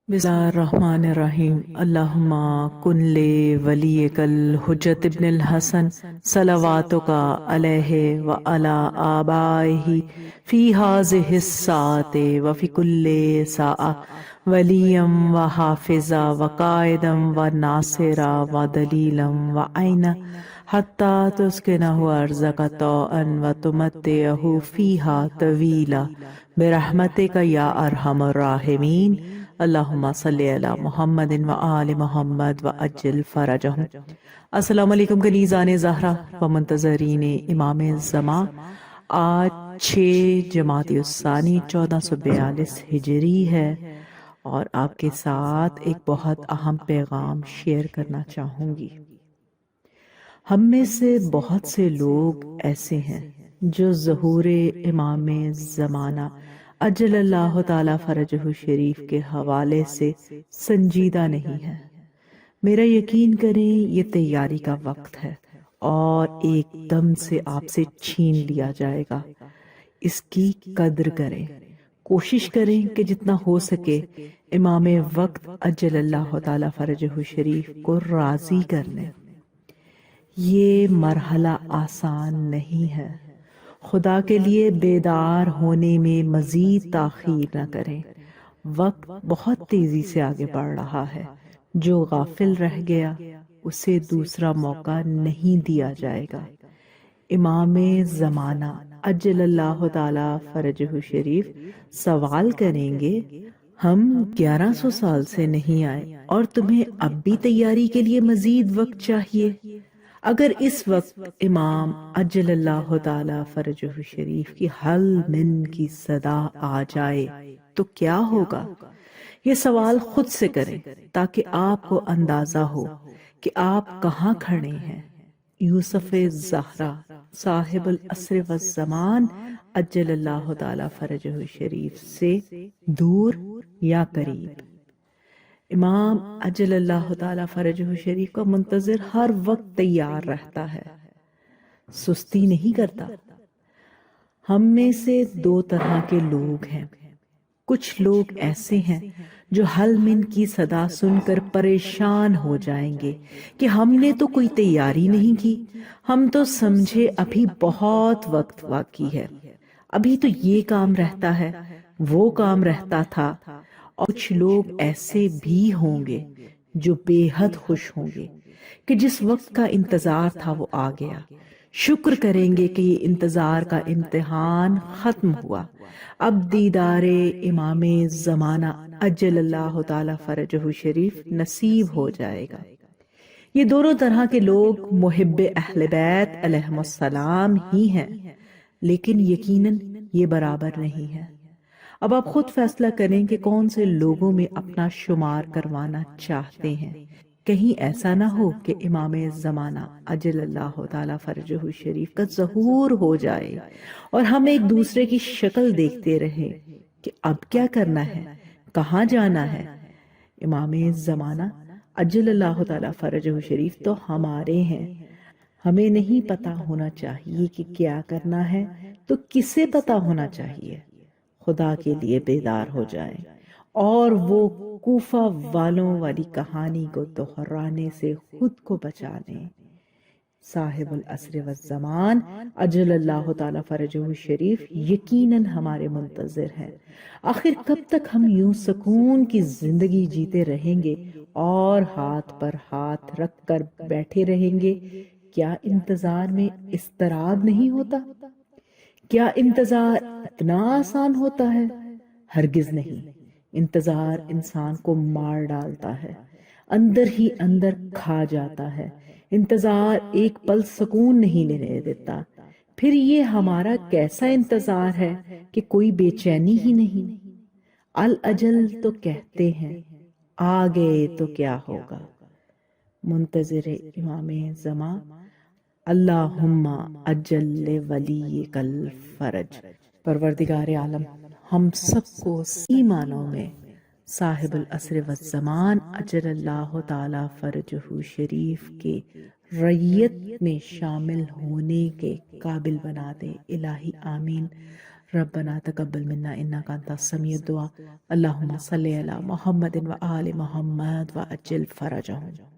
بسم اللہ الرحمن الرحیم اللہم کن لے ولیک الحجت ابن الحسن صلواتک علیہ وعلی آبائہ فی ہذہ الساعۃ وفی کل ساعہ ولیا وحافظا وقائدا وناصرا ودلیلا وعینا حتی تسکنہ ارضک طوعا وتمتعہ فیہا طویلا برحمتک یا ارحم الراحمین اللہم صلی علی محمد و آل محمد و اجل فرجہم۔ السلام علیکم کنیزان زہرا و منتظرین امام زمان۔ آج 6 جمادی الثانی 1442 ہجری ہے اور آپ کے ساتھ ایک بہت اہم پیغام شیئر کرنا چاہوں گی۔ ہم میں سے بہت سے لوگ ایسے ہیں جو ظہور امام زمانہ اجل اللہ تعالی فرجہ شریف کے حوالے سے سنجیدہ نہیں ہے۔ میرا یقین کریں یہ تیاری کا وقت ہے اور ایک دم سے آپ سے چھین لیا جائے گا۔ اس کی قدر کریں، کوشش کریں کہ جتنا ہو سکے امام وقت اجل اللہ تعالی فرجہ شریف کو راضی کر لیں۔ یہ مرحلہ آسان نہیں ہے۔ خدا کے لیے بیدار ہونے میں مزید تاخیر نہ کریں۔ وقت بہت تیزی سے آگے بڑھ رہا ہے۔ جو غافل رہ گیا اسے دوسرا موقع نہیں دیا جائے گا۔ امام زمانہ اجل اللہ تعالی فرجہ شریف سوال کریں گے، ہم 1100 سال سے نہیں آئے اور تمہیں اب بھی تیاری کے لیے مزید وقت چاہیے؟ اگر اس وقت امام اجل اللہ تعالی فرجہ شریف کی حل من کی صدا آ جائے تو کیا ہوگا؟ یہ سوال خود سے کریں تاکہ آپ کو اندازہ ہو کہ آپ کہاں کھڑے ہیں۔ یوسف زہرا صاحب العصر والزمان اجل اللہ تعالی فرجہ شریف سے دور یا قریب؟ امام اجل اللہ تعالی فرجہ شریف کا منتظر ہر وقت تیار رہتا ہے، سستی نہیں کرتا۔ ہم میں سے 2 طرح کے لوگ ہیں۔ کچھ لوگ ایسے ہیں جو حل من کی صدا سن کر پریشان ہو جائیں گے کہ ہم نے تو کوئی تیاری نہیں کی، ہم تو سمجھے ابھی بہت وقت باقی ہے، ابھی تو یہ کام رہتا ہے، وہ کام رہتا تھا۔ اور کچھ لوگ ایسے بھی ہوں گے جو بے حد خوش ہوں گے کہ جس وقت کا انتظار تھا وہ آ گیا، شکر کریں گے کہ یہ انتظار کا امتحان ختم ہوا، اب دیدار امام زمانہ اجل اللہ تعالی فرجہ شریف نصیب ہو جائے گا۔ یہ دونوں طرح کے لوگ محب اہل بیت علیہم السلام ہی ہیں، لیکن یقیناً یہ برابر نہیں ہے۔ اب آپ خود فیصلہ کریں کہ کون سے لوگوں میں اپنا شمار کروانا چاہتے ہیں۔ کہیں ایسا نہ ہو کہ امام زمانہ اجل اللہ تعالی فرجہ شریف کا ظہور ہو جائے اور ہم ایک دوسرے کی شکل دیکھتے رہیں کہ اب کیا کرنا ہے، کہاں جانا ہے۔ امام زمانہ اجل اللہ تعالی فرجہ شریف تو ہمارے ہیں، ہمیں نہیں پتا ہونا چاہیے کہ کیا کرنا ہے تو کسے پتا ہونا چاہیے۔ خدا کے لیے بیدار ہو جائیں اور وہ کوفہ والوں والی کہانی کو دہرانے سے خود کو بچا لیں۔ صاحب العصر والزمان اجل اللہ تعالی فرجہ شریف یقیناً ہمارے منتظر ہیں۔ آخر کب تک ہم یوں سکون کی زندگی جیتے رہیں گے اور ہاتھ پر ہاتھ رکھ کر بیٹھے رہیں گے؟ کیا انتظار میں اضطراب نہیں ہوتا؟ کیا انتظار اتنا آسان ہوتا ہے؟ ہرگز نہیں۔ انتظار انسان کو مار ڈالتا ہے، اندر ہی اندر کھا جاتا ہے۔ انتظار ایک پل سکون نہیں لینے دیتا۔ پھر یہ ہمارا کیسا انتظار ہے کہ کوئی بے چینی ہی نہیں۔ الاجل تو کہتے ہیں، آگے تو کیا ہوگا۔ منتظر امام زمان اللہم اجل ولیک الفرج۔ پروردگار عالم ہم سب کو ایمانوں میں صاحب العصر والزمان اجل اللہ تعالی فرجہ شریف کے رعیت میں شامل ہونے کے قابل بنا دے۔ الہی آمین۔ ربنا تقبل منا انك انت السميع الدعاء اللهم صل على محمد وآل محمد وعجل فرجهم.